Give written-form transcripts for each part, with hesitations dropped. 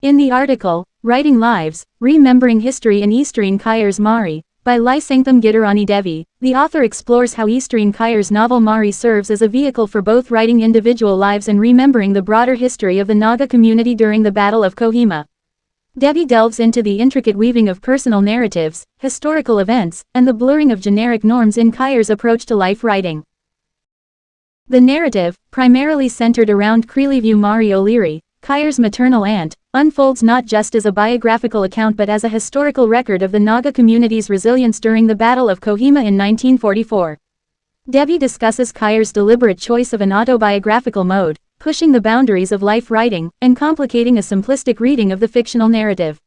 In the article, Writing Lives, Remembering History in Easterine Kire's Mari, by Lysantham Gitarani Devi, the author explores how Easterine Kire's novel Mari serves as a vehicle for both writing individual lives and remembering the broader history of the Naga community during the Battle of Kohima. Devi delves into the intricate weaving of personal narratives, historical events, and the blurring of generic norms in Kire's approach to life writing. The narrative, primarily centered around Kire Mari O'Leary, Kire's maternal aunt, unfolds not just as a biographical account but as a historical record of the Naga community's resilience during the Battle of Kohima in 1944. Devi discusses Kire's deliberate choice of an autobiographical mode, pushing the boundaries of life writing, and complicating a simplistic reading of the fictional narrative.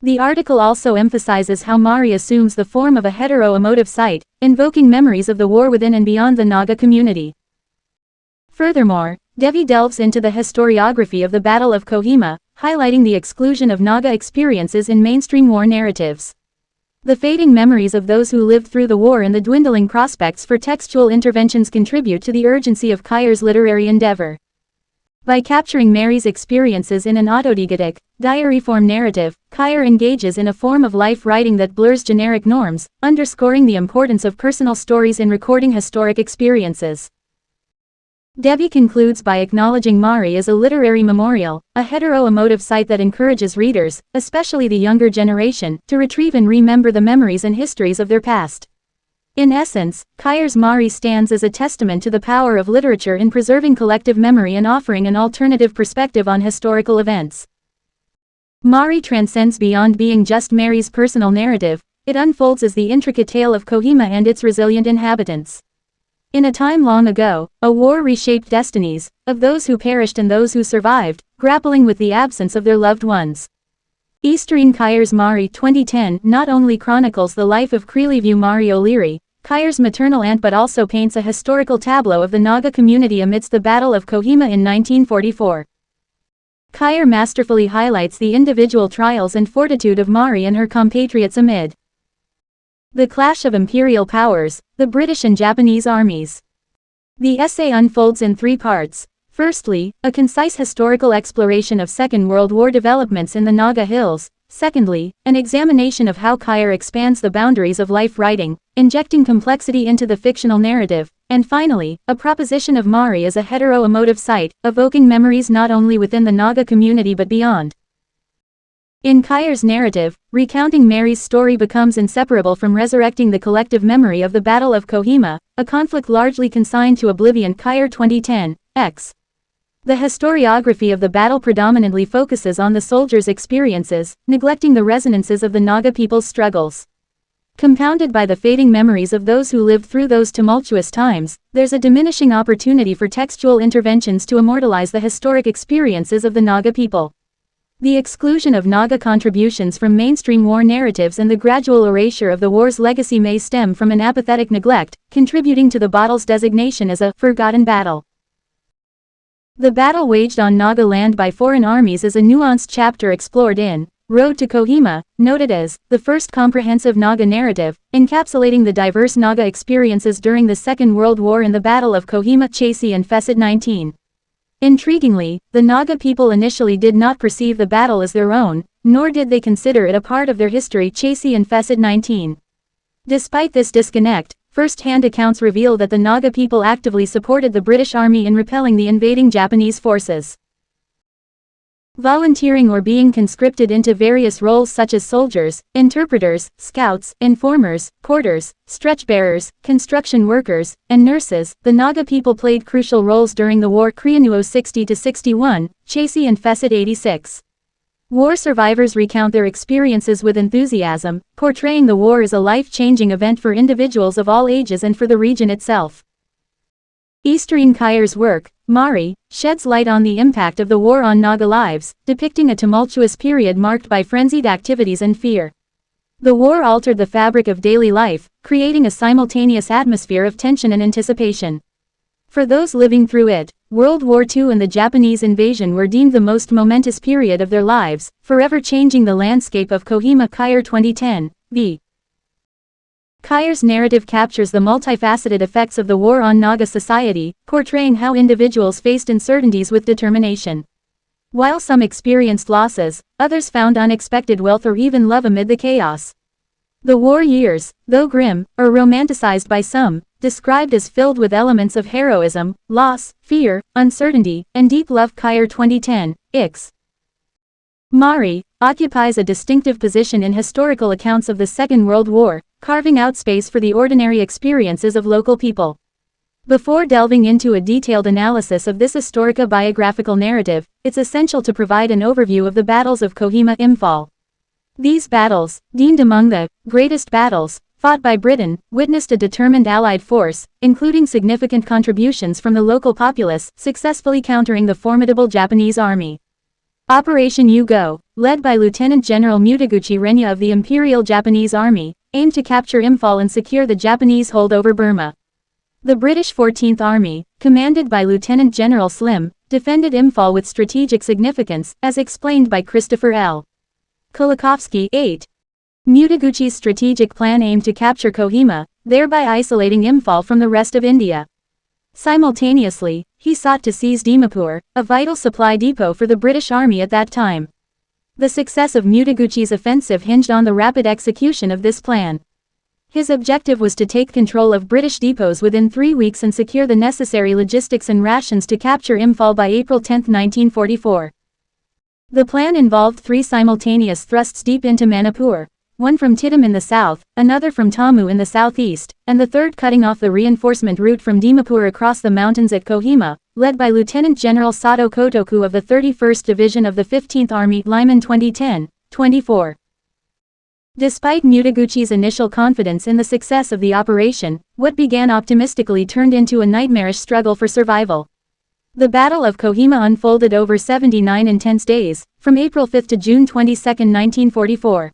The article also emphasizes how Mari assumes the form of a hetero-emotive site, invoking memories of the war within and beyond the Naga community. Furthermore, Devi delves into the historiography of the Battle of Kohima, highlighting the exclusion of Naga experiences in mainstream war narratives. The fading memories of those who lived through the war and the dwindling prospects for textual interventions contribute to the urgency of Kire's literary endeavor. By capturing Mary's experiences in an autodidactic, diary-form narrative, Kire engages in a form of life writing that blurs generic norms, underscoring the importance of personal stories in recording historic experiences. Devi concludes by acknowledging Mari as a literary memorial, a hetero-emotive site that encourages readers, especially the younger generation, to retrieve and remember the memories and histories of their past. In essence, Kire's Mari stands as a testament to the power of literature in preserving collective memory and offering an alternative perspective on historical events. Mari transcends beyond being just Mary's personal narrative, it unfolds as the intricate tale of Kohima and its resilient inhabitants. In a time long ago, a war reshaped destinies, of those who perished and those who survived, grappling with the absence of their loved ones. Easterine Kire's Mari 2010 not only chronicles the life of Kire Mari O'Leary, Kire's maternal aunt, but also paints a historical tableau of the Naga community amidst the Battle of Kohima in 1944. Kire masterfully highlights the individual trials and fortitude of Mari and her compatriots amid the clash of imperial powers, the British and Japanese armies. The essay unfolds in three parts. Firstly, a concise historical exploration of Second World War developments in the Naga Hills. Secondly, an examination of how Kire expands the boundaries of life writing, injecting complexity into the fictional narrative. And finally, a proposition of Mari as a hetero-emotive site, evoking memories not only within the Naga community but beyond. In Kire's narrative, recounting Mary's story becomes inseparable from resurrecting the collective memory of the Battle of Kohima, a conflict largely consigned to oblivion. Kire 2010, X. The historiography of the battle predominantly focuses on the soldiers' experiences, neglecting the resonances of the Naga people's struggles. Compounded by the fading memories of those who lived through those tumultuous times, there's a diminishing opportunity for textual interventions to immortalize the historic experiences of the Naga people. The exclusion of Naga contributions from mainstream war narratives and the gradual erasure of the war's legacy may stem from an apathetic neglect, contributing to the battle's designation as a forgotten battle. The battle waged on Naga land by foreign armies is a nuanced chapter explored in Road to Kohima, noted as the first comprehensive Naga narrative, encapsulating the diverse Naga experiences during the Second World War in the Battle of Kohima. Chasi and Fesit 19. Intriguingly, the Naga people initially did not perceive the battle as their own, nor did they consider it a part of their history. Chasi and Fesit 19. Despite this disconnect, first-hand accounts reveal that the Naga people actively supported the British Army in repelling the invading Japanese forces. Volunteering or being conscripted into various roles such as soldiers, interpreters, scouts, informers, porters, stretch-bearers, construction workers, and nurses, the Naga people played crucial roles during the war. Krianuo 60-61, Chasi and Fesit 86. War survivors recount their experiences with enthusiasm, portraying the war as a life-changing event for individuals of all ages and for the region itself. Easterine Kire's work, Mari, sheds light on the impact of the war on Naga lives, depicting a tumultuous period marked by frenzied activities and fear. The war altered the fabric of daily life, creating a simultaneous atmosphere of tension and anticipation. For those living through it, World War II and the Japanese invasion were deemed the most momentous period of their lives, forever changing the landscape of Kohima. Kire 2010, v. Kire's narrative captures the multifaceted effects of the war on Naga society, portraying how individuals faced uncertainties with determination. While some experienced losses, others found unexpected wealth or even love amid the chaos. The war years, though grim, or romanticized by some, described as filled with elements of heroism, loss, fear, uncertainty, and deep love. Kire 2010, Ix. Mari occupies a distinctive position in historical accounts of the Second World War, carving out space for the ordinary experiences of local people. Before delving into a detailed analysis of this historico-biographical narrative, it's essential to provide an overview of the battles of Kohima Imphal. These battles, deemed among the greatest battles fought by Britain, witnessed a determined Allied force, including significant contributions from the local populace, successfully countering the formidable Japanese army. Operation U-Go, led by Lieutenant General Mutaguchi Renya of the Imperial Japanese Army, aimed to capture Imphal and secure the Japanese hold over Burma. The British 14th Army, commanded by Lieutenant General Slim, defended Imphal with strategic significance, as explained by Christopher L. Kulikovsky. 8. Mutaguchi's strategic plan aimed to capture Kohima, thereby isolating Imphal from the rest of India. Simultaneously, he sought to seize Dimapur, a vital supply depot for the British Army at that time. The success of Mutaguchi's offensive hinged on the rapid execution of this plan. His objective was to take control of British depots within 3 weeks and secure the necessary logistics and rations to capture Imphal by April 10, 1944. The plan involved 3 simultaneous thrusts deep into Manipur, one from Tidam in the south, another from Tammu in the southeast, and the third cutting off the reinforcement route from Dimapur across the mountains at Kohima, led by Lieutenant General Sato Kotoku of the 31st Division of the 15th Army. Lyman 2010, 24. Despite Mutaguchi's initial confidence in the success of the operation, what began optimistically turned into a nightmarish struggle for survival. The Battle of Kohima unfolded over 79 intense days, from April 5 to June 22, 1944.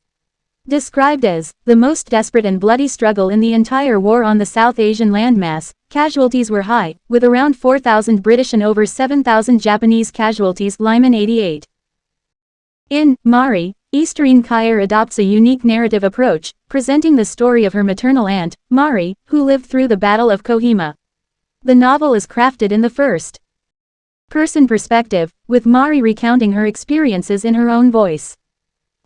Described as the most desperate and bloody struggle in the entire war on the South Asian landmass, casualties were high, with around 4,000 British and over 7,000 Japanese casualties. Lyman 88. In Mari, Easterine Kire adopts a unique narrative approach, presenting the story of her maternal aunt, Mari, who lived through the Battle of Kohima. The novel is crafted in the first-person perspective, with Mari recounting her experiences in her own voice.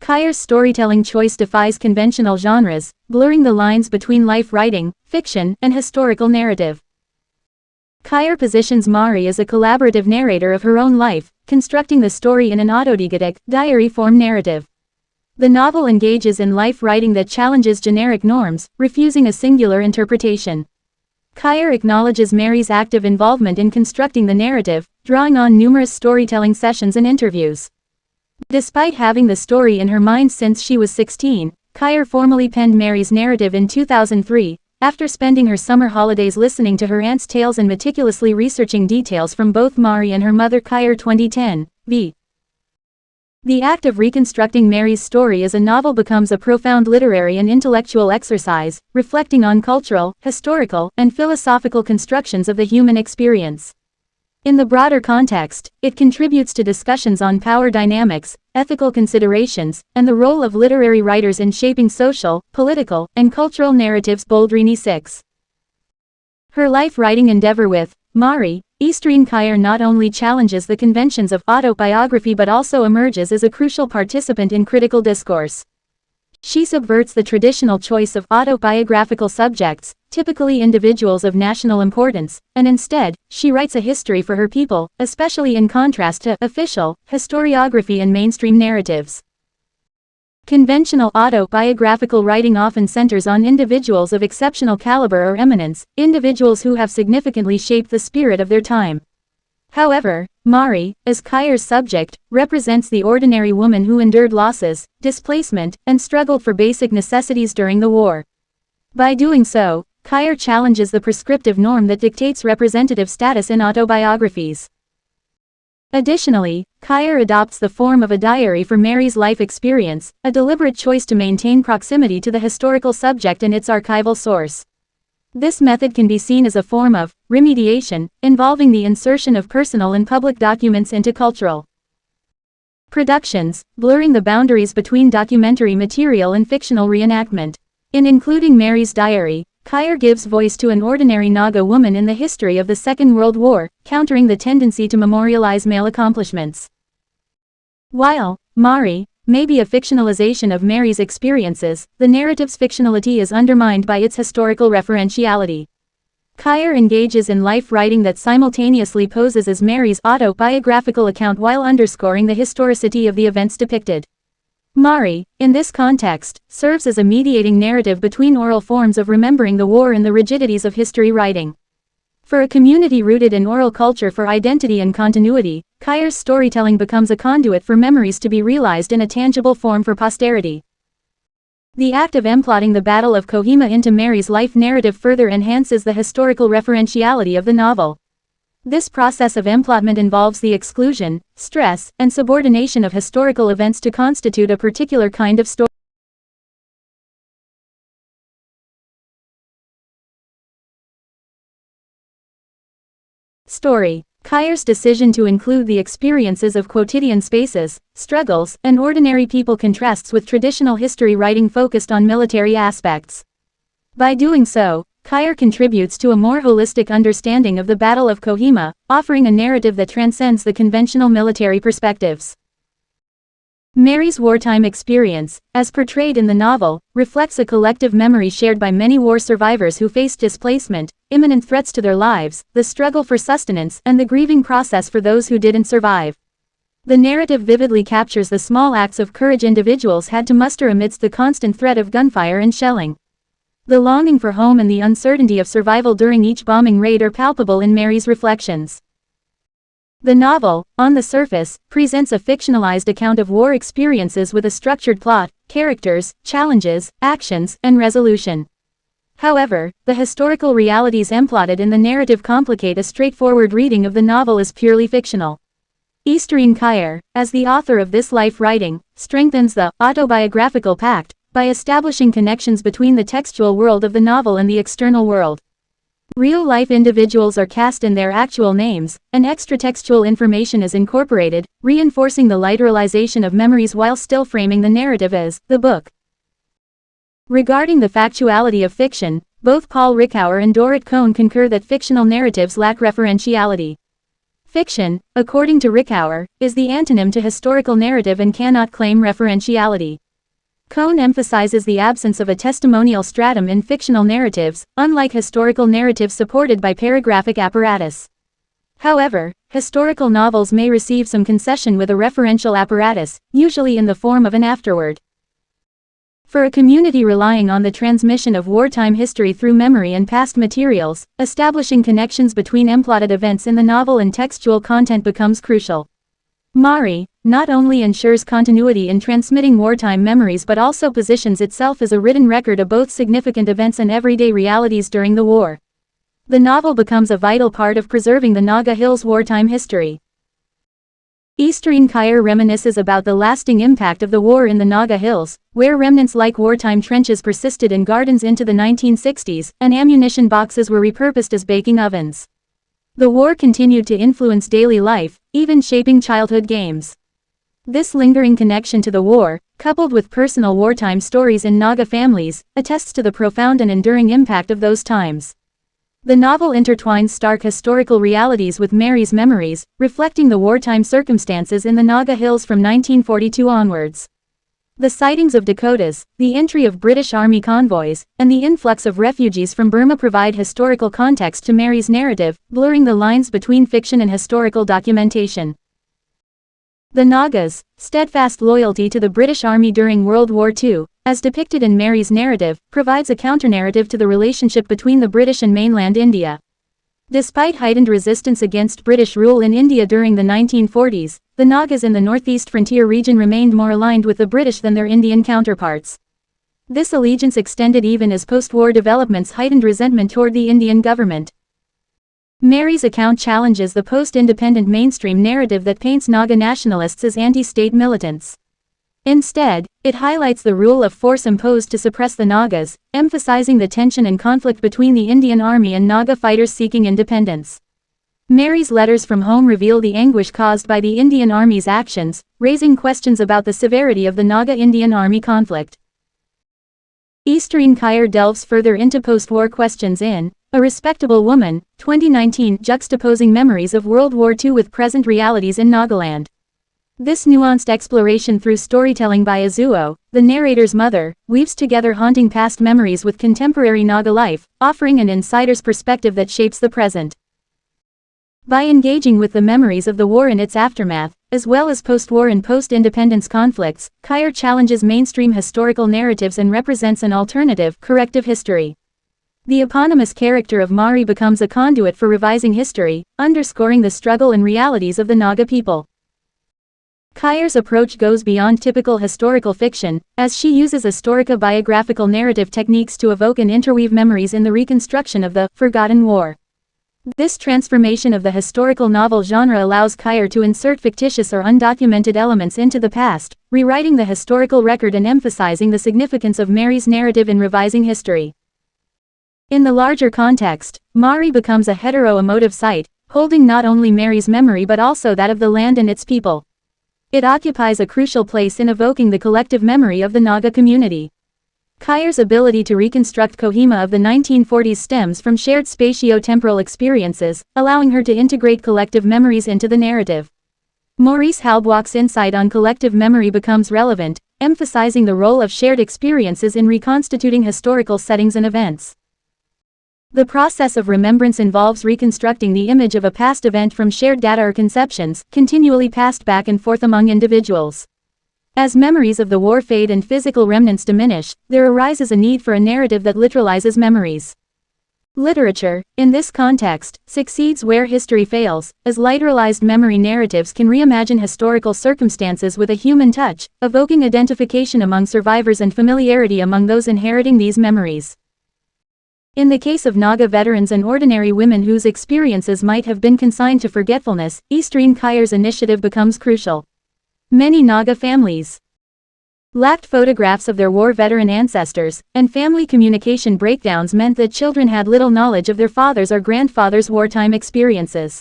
Kire's storytelling choice defies conventional genres, blurring the lines between life writing, fiction, and historical narrative. Kire positions Mari as a collaborative narrator of her own life, constructing the story in an autodidactic, diary-form narrative. The novel engages in life writing that challenges generic norms, refusing a singular interpretation. Kire acknowledges Mary's active involvement in constructing the narrative, drawing on numerous storytelling sessions and interviews. Despite having the story in her mind since she was 16, Kire formally penned Mary's narrative in 2003, after spending her summer holidays listening to her aunt's tales and meticulously researching details from both Mari and her mother. Kire 2010, v. The act of reconstructing Mary's story as a novel becomes a profound literary and intellectual exercise, reflecting on cultural, historical, and philosophical constructions of the human experience. In the broader context, it contributes to discussions on power dynamics, ethical considerations, and the role of literary writers in shaping social, political, and cultural narratives. Boldrini 6. Her life writing endeavor with Mari, Easterine Kire not only challenges the conventions of autobiography but also emerges as a crucial participant in critical discourse. She subverts the traditional choice of autobiographical subjects, typically individuals of national importance, and instead, she writes a history for her people, especially in contrast to official historiography and mainstream narratives. Conventional autobiographical writing often centers on individuals of exceptional caliber or eminence, individuals who have significantly shaped the spirit of their time. However, Mari, as Kire's subject, represents the ordinary woman who endured losses, displacement, and struggled for basic necessities during the war. By doing so, Kire challenges the prescriptive norm that dictates representative status in autobiographies. Additionally, Kire adopts the form of a diary for Mary's life experience, a deliberate choice to maintain proximity to the historical subject and its archival source. This method can be seen as a form of remediation, involving the insertion of personal and public documents into cultural productions, blurring the boundaries between documentary material and fictional reenactment. In including Mary's diary, Kire gives voice to an ordinary Naga woman in the history of the Second World War, countering the tendency to memorialize male accomplishments. While Mari may be a fictionalization of Mary's experiences, the narrative's fictionality is undermined by its historical referentiality. Kire engages in life writing that simultaneously poses as Mary's autobiographical account while underscoring the historicity of the events depicted. Mari, in this context, serves as a mediating narrative between oral forms of remembering the war and the rigidities of history writing. For a community rooted in oral culture for identity and continuity, Kire's storytelling becomes a conduit for memories to be realized in a tangible form for posterity. The act of emplotting the Battle of Kohima into Mary's life narrative further enhances the historical referentiality of the novel. This process of emplotment involves the exclusion, stress, and subordination of historical events to constitute a particular kind of story. Kire's decision to include the experiences of quotidian spaces, struggles, and ordinary people contrasts with traditional history writing focused on military aspects. By doing so, Kire contributes to a more holistic understanding of the Battle of Kohima, offering a narrative that transcends the conventional military perspectives. Mary's wartime experience, as portrayed in the novel, reflects a collective memory shared by many war survivors who faced displacement, imminent threats to their lives, the struggle for sustenance, and the grieving process for those who didn't survive. The narrative vividly captures the small acts of courage individuals had to muster amidst the constant threat of gunfire and shelling. The longing for home and the uncertainty of survival during each bombing raid are palpable in Mary's reflections. The novel, on the surface, presents a fictionalized account of war experiences with a structured plot, characters, challenges, actions, and resolution. However, the historical realities emplotted in the narrative complicate a straightforward reading of the novel as purely fictional. Easterine Kire, as the author of this life writing, strengthens the autobiographical pact by establishing connections between the textual world of the novel and the external world. Real-life individuals are cast in their actual names, and extra-textual information is incorporated, reinforcing the literalization of memories while still framing the narrative as the book. Regarding the factuality of fiction, both Paul Rickauer and Dorrit Cohn concur that fictional narratives lack referentiality. Fiction, according to Rickauer, is the antonym to historical narrative and cannot claim referentiality. Cohn emphasizes the absence of a testimonial stratum in fictional narratives, unlike historical narratives supported by paragraphic apparatus. However, historical novels may receive some concession with a referential apparatus, usually in the form of an afterword. For a community relying on the transmission of wartime history through memory and past materials, establishing connections between emplotted events in the novel and textual content becomes crucial. Mari not only ensures continuity in transmitting wartime memories but also positions itself as a written record of both significant events and everyday realities during the war. The novel becomes a vital part of preserving the Naga Hills' wartime history. Easterine Kire reminisces about the lasting impact of the war in the Naga Hills, where remnants like wartime trenches persisted in gardens into the 1960s, and ammunition boxes were repurposed as baking ovens. The war continued to influence daily life, even shaping childhood games. This lingering connection to the war, coupled with personal wartime stories in Naga families, attests to the profound and enduring impact of those times. The novel intertwines stark historical realities with Mary's memories, reflecting the wartime circumstances in the Naga Hills from 1942 onwards. The sightings of Dakotas, the entry of British Army convoys, and the influx of refugees from Burma provide historical context to Mary's narrative, blurring the lines between fiction and historical documentation. The Nagas' steadfast loyalty to the British Army during World War II, as depicted in Mary's narrative, provides a counter-narrative to the relationship between the British and mainland India. Despite heightened resistance against British rule in India during the 1940s, the Nagas in the northeast frontier region remained more aligned with the British than their Indian counterparts. This allegiance extended even as post-war developments heightened resentment toward the Indian government. Mary's account challenges the post-independent mainstream narrative that paints Naga nationalists as anti-state militants. Instead, it highlights the rule of force imposed to suppress the Nagas, emphasizing the tension and conflict between the Indian Army and Naga fighters seeking independence. Mary's letters from home reveal the anguish caused by the Indian Army's actions, raising questions about the severity of the Naga-Indian Army conflict. Easterine Kire delves further into post-war questions in A Respectable Woman, 2019, juxtaposing memories of World War II with present realities in Nagaland. This nuanced exploration through storytelling by Izuo, the narrator's mother, weaves together haunting past memories with contemporary Naga life, offering an insider's perspective that shapes the present. By engaging with the memories of the war and its aftermath, as well as post-war and post-independence conflicts, Kire challenges mainstream historical narratives and represents an alternative, corrective history. The eponymous character of Mari becomes a conduit for revising history, underscoring the struggle and realities of the Naga people. Kire's approach goes beyond typical historical fiction, as she uses historico-biographical narrative techniques to evoke and interweave memories in the reconstruction of the forgotten war. This transformation of the historical novel genre allows Kire to insert fictitious or undocumented elements into the past, rewriting the historical record and emphasizing the significance of Mari's narrative in revising history. In the larger context, Mari becomes a hetero-emotive site, holding not only Mari's memory but also that of the land and its people. It occupies a crucial place in evoking the collective memory of the Naga community. Kire's ability to reconstruct Kohima of the 1940s stems from shared spatio-temporal experiences, allowing her to integrate collective memories into the narrative. Maurice Halbwach's insight on collective memory becomes relevant, emphasizing the role of shared experiences in reconstituting historical settings and events. The process of remembrance involves reconstructing the image of a past event from shared data or conceptions, continually passed back and forth among individuals. As memories of the war fade and physical remnants diminish, there arises a need for a narrative that literalizes memories. Literature, in this context, succeeds where history fails, as literalized memory narratives can reimagine historical circumstances with a human touch, evoking identification among survivors and familiarity among those inheriting these memories. In the case of Naga veterans and ordinary women whose experiences might have been consigned to forgetfulness, Easterine Kire's initiative becomes crucial. Many Naga families lacked photographs of their war veteran ancestors, and family communication breakdowns meant that children had little knowledge of their fathers' or grandfathers' wartime experiences.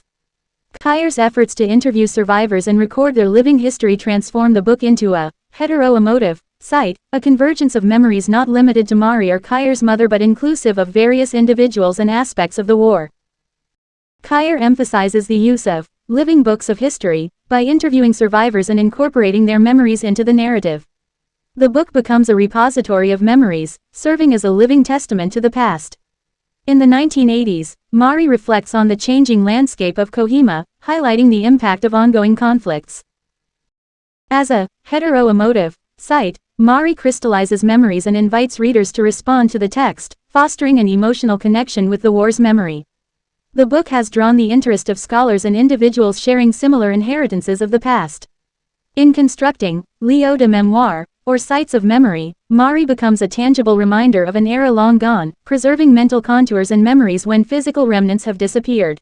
Kire's efforts to interview survivors and record their living history transform the book into a hetero-emotive site, a convergence of memories not limited to Mari or Kire's mother but inclusive of various individuals and aspects of the war. Kire emphasizes the use of living books of history, by interviewing survivors and incorporating their memories into the narrative. The book becomes a repository of memories, serving as a living testament to the past. In the 1980s, Mari reflects on the changing landscape of Kohima, highlighting the impact of ongoing conflicts. As a hetero-emotive site, Mari crystallizes memories and invites readers to respond to the text, fostering an emotional connection with the war's memory. The book has drawn the interest of scholars and individuals sharing similar inheritances of the past. In constructing lieux de mémoire, or sites of memory, Mari becomes a tangible reminder of an era long gone, preserving mental contours and memories when physical remnants have disappeared.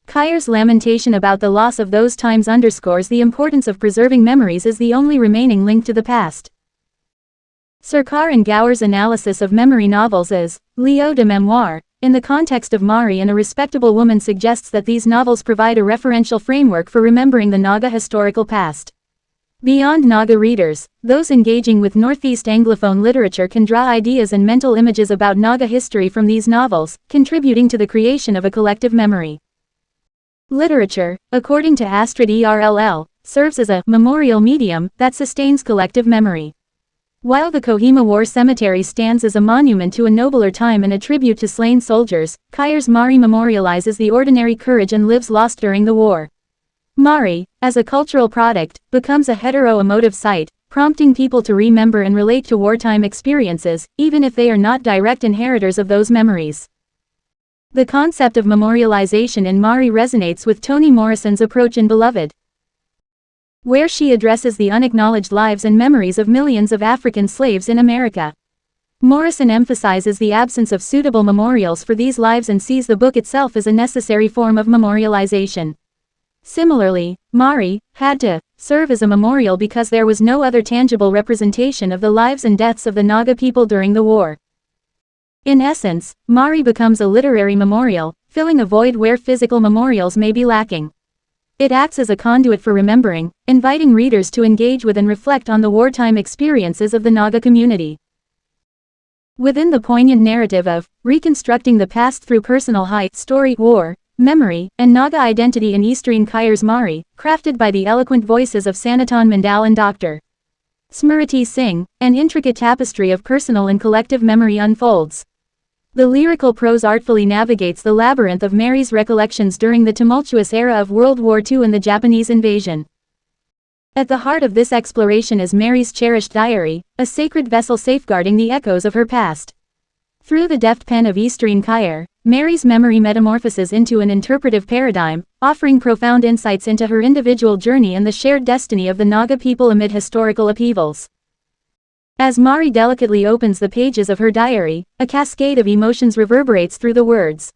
Kire's lamentation about the loss of those times underscores the importance of preserving memories as the only remaining link to the past. Sarkar and Gower's analysis of memory novels as lieux de mémoire, in the context of Mari and a respectable woman suggests that these novels provide a referential framework for remembering the Naga historical past. Beyond Naga readers, those engaging with Northeast Anglophone literature can draw ideas and mental images about Naga history from these novels, contributing to the creation of a collective memory. Literature, according to Astrid Erll, serves as a memorial medium that sustains collective memory. While the Kohima War Cemetery stands as a monument to a nobler time and a tribute to slain soldiers, Kire's Mari memorializes the ordinary courage and lives lost during the war. Mari, as a cultural product, becomes a hetero-emotive site, prompting people to remember and relate to wartime experiences, even if they are not direct inheritors of those memories. The concept of memorialization in Mari resonates with Toni Morrison's approach in Beloved, where she addresses the unacknowledged lives and memories of millions of African slaves in America. Morrison emphasizes the absence of suitable memorials for these lives and sees the book itself as a necessary form of memorialization. Similarly, Mari had to serve as a memorial because there was no other tangible representation of the lives and deaths of the Naga people during the war. In essence, Mari becomes a literary memorial, filling a void where physical memorials may be lacking. It acts as a conduit for remembering, inviting readers to engage with and reflect on the wartime experiences of the Naga community. Within the poignant narrative of reconstructing the past through personal story war, Memory, and Naga Identity in Easterine Kire's Mari, crafted by the eloquent voices of Sanatan Mandal and Dr. Smriti Singh, an intricate tapestry of personal and collective memory unfolds. The lyrical prose artfully navigates the labyrinth of Mary's recollections during the tumultuous era of World War II and the Japanese invasion. At the heart of this exploration is Mary's cherished diary, a sacred vessel safeguarding the echoes of her past. Through the deft pen of Easterine Kire, Mary's memory metamorphoses into an interpretive paradigm, offering profound insights into her individual journey and the shared destiny of the Naga people amid historical upheavals. As Mari delicately opens the pages of her diary, a cascade of emotions reverberates through the words.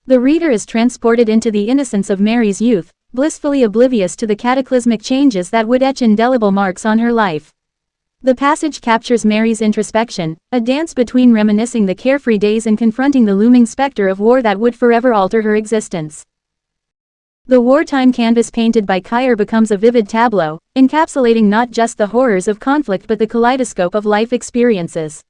The reader is transported into the innocence of Mary's youth, blissfully oblivious to the cataclysmic changes that would etch indelible marks on her life. The passage captures Mary's introspection, a dance between reminiscing the carefree days and confronting the looming specter of war that would forever alter her existence. The wartime canvas painted by Kire becomes a vivid tableau, encapsulating not just the horrors of conflict but the kaleidoscope of life experiences.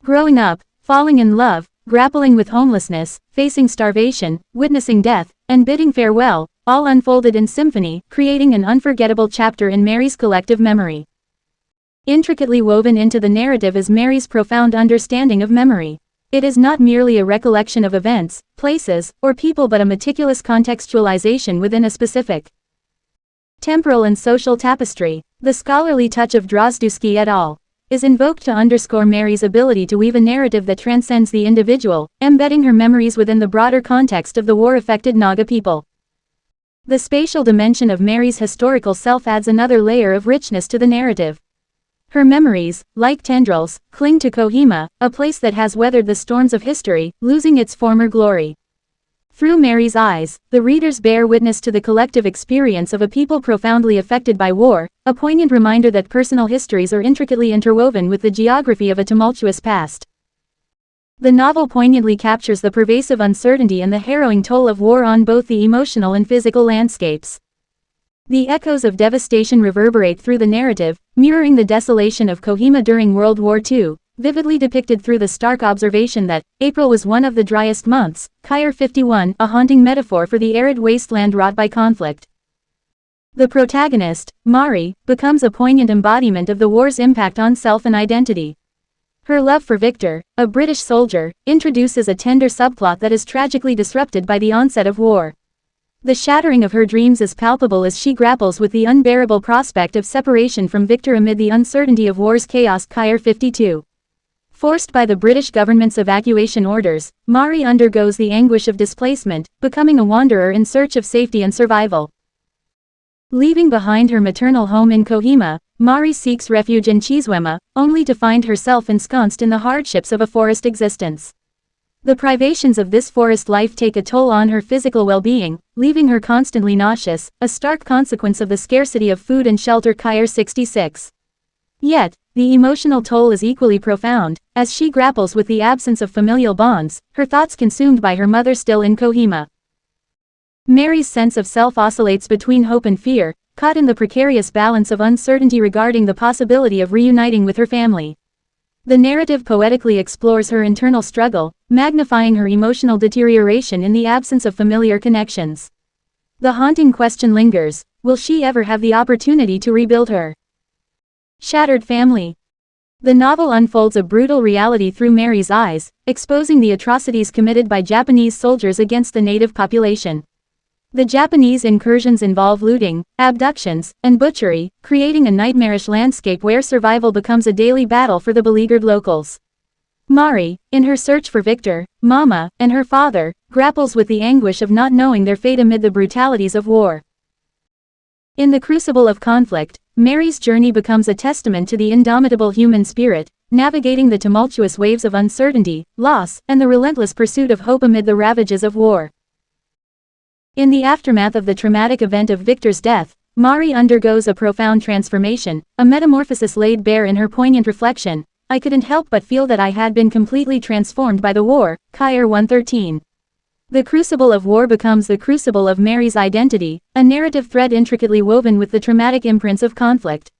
Growing up, falling in love, grappling with homelessness, facing starvation, witnessing death, and bidding farewell, all unfolded in symphony, creating an unforgettable chapter in Mary's collective memory. Intricately woven into the narrative is Mary's profound understanding of memory. It is not merely a recollection of events, places, or people but a meticulous contextualization within a specific temporal and social tapestry. The scholarly touch of Drozdowski et al. Is invoked to underscore Mary's ability to weave a narrative that transcends the individual, embedding her memories within the broader context of the war-affected Naga people. The spatial dimension of Mary's historical self adds another layer of richness to the narrative. Her memories, like tendrils, cling to Kohima, a place that has weathered the storms of history, losing its former glory. Through Mary's eyes, the readers bear witness to the collective experience of a people profoundly affected by war, a poignant reminder that personal histories are intricately interwoven with the geography of a tumultuous past. The novel poignantly captures the pervasive uncertainty and the harrowing toll of war on both the emotional and physical landscapes. The echoes of devastation reverberate through the narrative, mirroring the desolation of Kohima during World War II, vividly depicted through the stark observation that April was one of the driest months, Kire 51, a haunting metaphor for the arid wasteland wrought by conflict. The protagonist, Mari, becomes a poignant embodiment of the war's impact on self and identity. Her love for Victor, a British soldier, introduces a tender subplot that is tragically disrupted by the onset of war. The shattering of her dreams is palpable as she grapples with the unbearable prospect of separation from Victor amid the uncertainty of war's chaos. Kire 52. Forced by the British government's evacuation orders, Mari undergoes the anguish of displacement, becoming a wanderer in search of safety and survival. Leaving behind her maternal home in Kohima, Mari seeks refuge in Chiswema, only to find herself ensconced in the hardships of a forest existence. The privations of this forest life take a toll on her physical well-being, leaving her constantly nauseous, a stark consequence of the scarcity of food and shelter. Kire 66. Yet, the emotional toll is equally profound, as she grapples with the absence of familial bonds, her thoughts consumed by her mother still in Kohima. Mary's sense of self oscillates between hope and fear, caught in the precarious balance of uncertainty regarding the possibility of reuniting with her family. The narrative poetically explores her internal struggle, magnifying her emotional deterioration in the absence of familiar connections. The haunting question lingers: will she ever have the opportunity to rebuild her shattered family? The novel unfolds a brutal reality through Mary's eyes, exposing the atrocities committed by Japanese soldiers against the native population. The Japanese incursions involve looting, abductions, and butchery, creating a nightmarish landscape where survival becomes a daily battle for the beleaguered locals. Mari, in her search for Victor, Mama, and her father, grapples with the anguish of not knowing their fate amid the brutalities of war. In the crucible of conflict, Mary's journey becomes a testament to the indomitable human spirit, navigating the tumultuous waves of uncertainty, loss, and the relentless pursuit of hope amid the ravages of war. In the aftermath of the traumatic event of Victor's death, Mari undergoes a profound transformation, a metamorphosis laid bare in her poignant reflection: "I couldn't help but feel that I had been completely transformed by the war." Kire 113. The crucible of war becomes the crucible of Mary's identity, a narrative thread intricately woven with the traumatic imprints of conflict.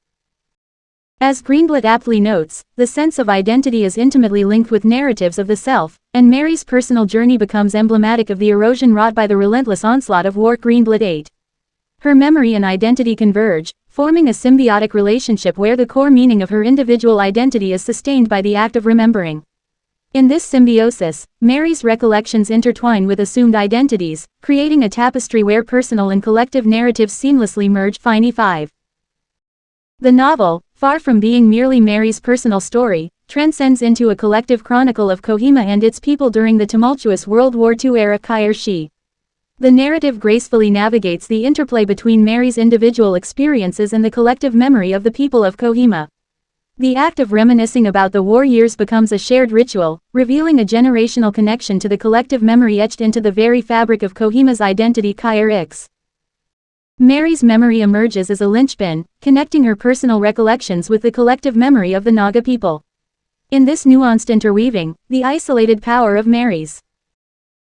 As Greenblatt aptly notes, the sense of identity is intimately linked with narratives of the self, and Mary's personal journey becomes emblematic of the erosion wrought by the relentless onslaught of war. Greenblatt 8. Her memory and identity converge, forming a symbiotic relationship where the core meaning of her individual identity is sustained by the act of remembering. In this symbiosis, Mary's recollections intertwine with assumed identities, creating a tapestry where personal and collective narratives seamlessly merge. Fine 5. The novel, far from being merely Mary's personal story, transcends into a collective chronicle of Kohima and its people during the tumultuous World War II era. Kire. The narrative gracefully navigates the interplay between Mary's individual experiences and the collective memory of the people of Kohima. The act of reminiscing about the war years becomes a shared ritual, revealing a generational connection to the collective memory etched into the very fabric of Kohima's identity. Kire X. Mary's memory emerges as a linchpin, connecting her personal recollections with the collective memory of the Naga people. In this nuanced interweaving, the isolated power of Mary's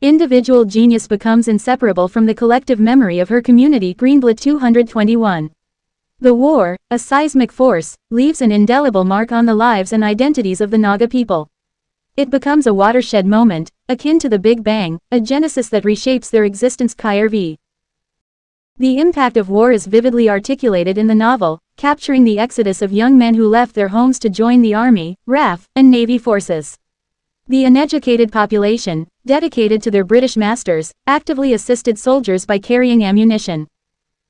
individual genius becomes inseparable from the collective memory of her community. Greenblatt 221. The war, a seismic force, leaves an indelible mark on the lives and identities of the Naga people. It becomes a watershed moment, akin to the Big Bang, a genesis that reshapes their existence. Kire v. The impact of war is vividly articulated in the novel, capturing the exodus of young men who left their homes to join the Army, RAF, and Navy forces. The uneducated population, dedicated to their British masters, actively assisted soldiers by carrying ammunition.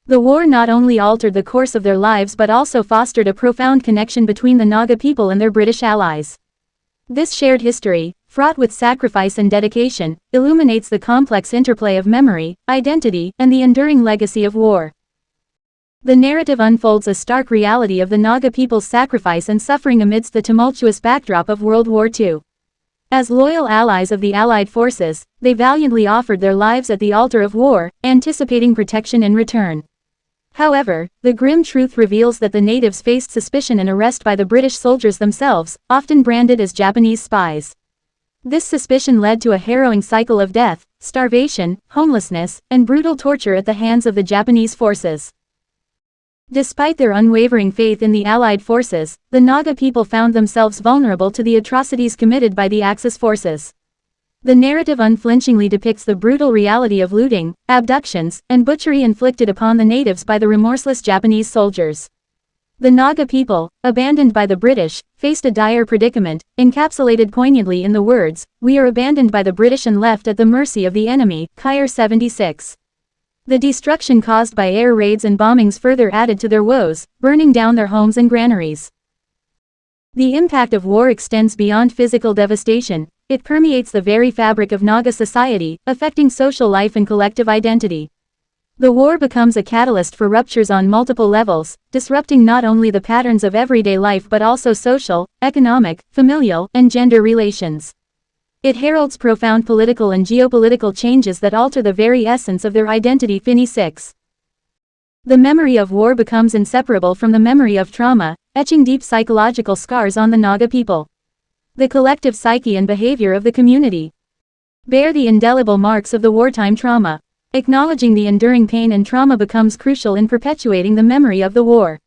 The war not only altered the course of their lives but also fostered a profound connection between the Naga people and their British allies. This shared history, fraught with sacrifice and dedication, illuminates the complex interplay of memory, identity, and the enduring legacy of war. The narrative unfolds a stark reality of the Naga people's sacrifice and suffering amidst the tumultuous backdrop of World War II. As loyal allies of the Allied forces, they valiantly offered their lives at the altar of war, anticipating protection in return. However, the grim truth reveals that the natives faced suspicion and arrest by the British soldiers themselves, often branded as Japanese spies. This suspicion led to a harrowing cycle of death, starvation, homelessness, and brutal torture at the hands of the Japanese forces. Despite their unwavering faith in the Allied forces, the Naga people found themselves vulnerable to the atrocities committed by the Axis forces. The narrative unflinchingly depicts the brutal reality of looting, abductions, and butchery inflicted upon the natives by the remorseless Japanese soldiers. The Naga people, abandoned by the British, faced a dire predicament, encapsulated poignantly in the words, "We are abandoned by the British and left at the mercy of the enemy." Kire 76. The destruction caused by air raids and bombings further added to their woes, burning down their homes and granaries. The impact of war extends beyond physical devastation. It permeates the very fabric of Naga society, affecting social life and collective identity. The war becomes a catalyst for ruptures on multiple levels, disrupting not only the patterns of everyday life but also social, economic, familial, and gender relations. It heralds profound political and geopolitical changes that alter the very essence of their identity. Fine 6. The memory of war becomes inseparable from the memory of trauma, etching deep psychological scars on the Naga people. The collective psyche and behavior of the community bear the indelible marks of the wartime trauma. Acknowledging the enduring pain and trauma becomes crucial in perpetuating the memory of the war.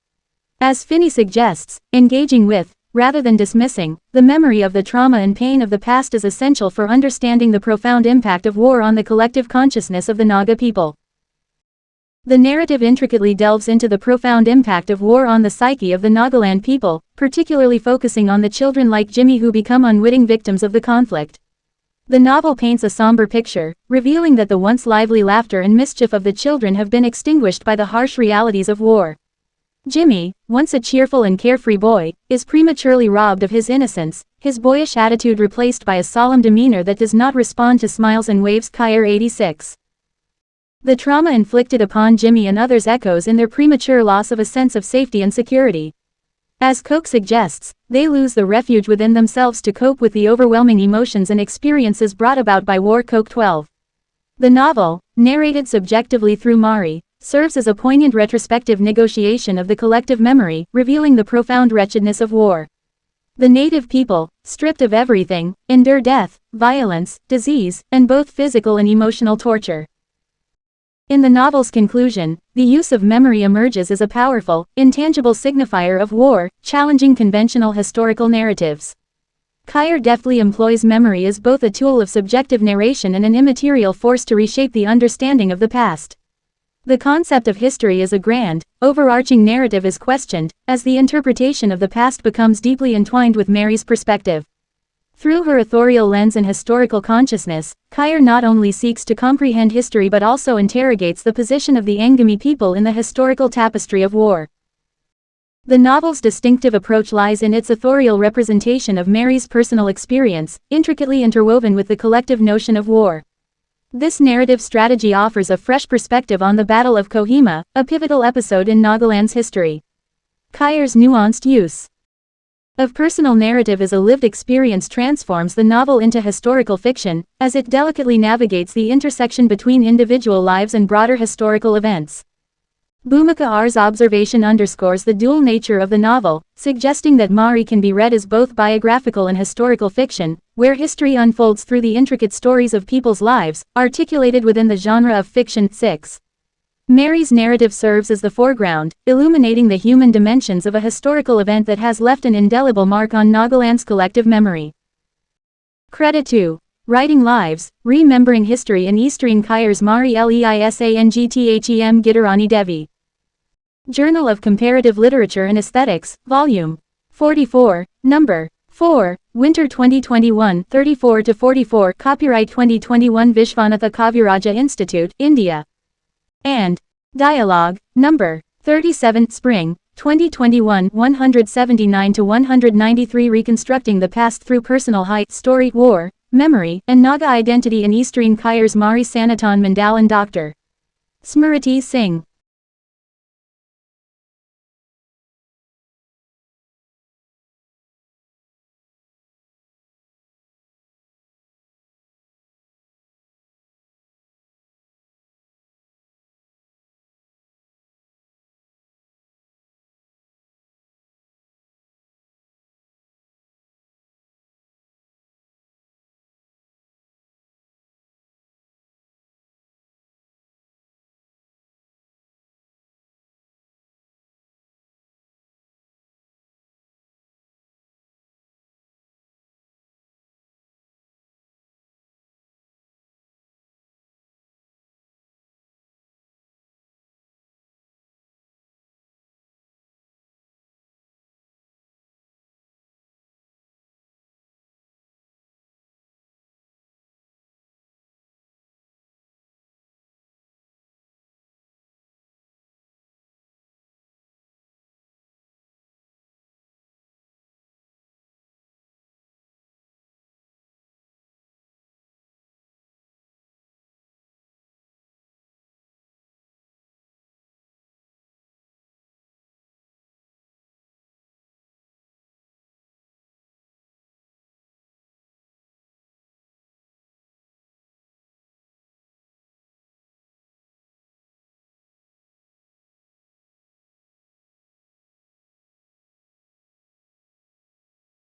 As Finney suggests, engaging with, rather than dismissing, the memory of the trauma and pain of the past is essential for understanding the profound impact of war on the collective consciousness of the Naga people. The narrative intricately delves into the profound impact of war on the psyche of the Nagaland people, particularly focusing on the children like Jimmy who become unwitting victims of the conflict. The novel paints a somber picture, revealing that the once lively laughter and mischief of the children have been extinguished by the harsh realities of war. Jimmy, once a cheerful and carefree boy, is prematurely robbed of his innocence, his boyish attitude replaced by a solemn demeanor that does not respond to smiles and waves. Kire 86. The trauma inflicted upon Jimmy and others echoes in their premature loss of a sense of safety and security. As Koch suggests, they lose the refuge within themselves to cope with the overwhelming emotions and experiences brought about by war. Koch 12. The novel, narrated subjectively through Mari, serves as a poignant retrospective negotiation of the collective memory, revealing the profound wretchedness of war. The native people, stripped of everything, endure death, violence, disease, and both physical and emotional torture. In the novel's conclusion, the use of memory emerges as a powerful, intangible signifier of war, challenging conventional historical narratives. Kire deftly employs memory as both a tool of subjective narration and an immaterial force to reshape the understanding of the past. The concept of history as a grand, overarching narrative is questioned, as the interpretation of the past becomes deeply entwined with Mary's perspective. Through her authorial lens and historical consciousness, Kire not only seeks to comprehend history but also interrogates the position of the Angami people in the historical tapestry of war. The novel's distinctive approach lies in its authorial representation of Mary's personal experience, intricately interwoven with the collective notion of war. This narrative strategy offers a fresh perspective on the Battle of Kohima, a pivotal episode in Nagaland's history. Kire's nuanced use of personal narrative as a lived experience transforms the novel into historical fiction, as it delicately navigates the intersection between individual lives and broader historical events. Bhumika R's observation underscores the dual nature of the novel, suggesting that Mari can be read as both biographical and historical fiction, where history unfolds through the intricate stories of people's lives, articulated within the genre of fiction. 6. Mary's narrative serves as the foreground, illuminating the human dimensions of a historical event that has left an indelible mark on Nagaland's collective memory. Credit to Writing Lives, Remembering History in Easterine Kire's Mari Leisangthem Gitarani Devi. Journal of Comparative Literature and Aesthetics, Volume 44, Number 4, Winter 2021, 34-44, Copyright 2021 Vishwanatha Kaviraj Institute, India. And Dialogue, Number 37, Spring 2021, 179-193 Reconstructing the Past Through Personal Story, War, Memory, and Naga Identity in Easterine Kire's Mari Sanatan Mandalan Dr. Smriti Singh.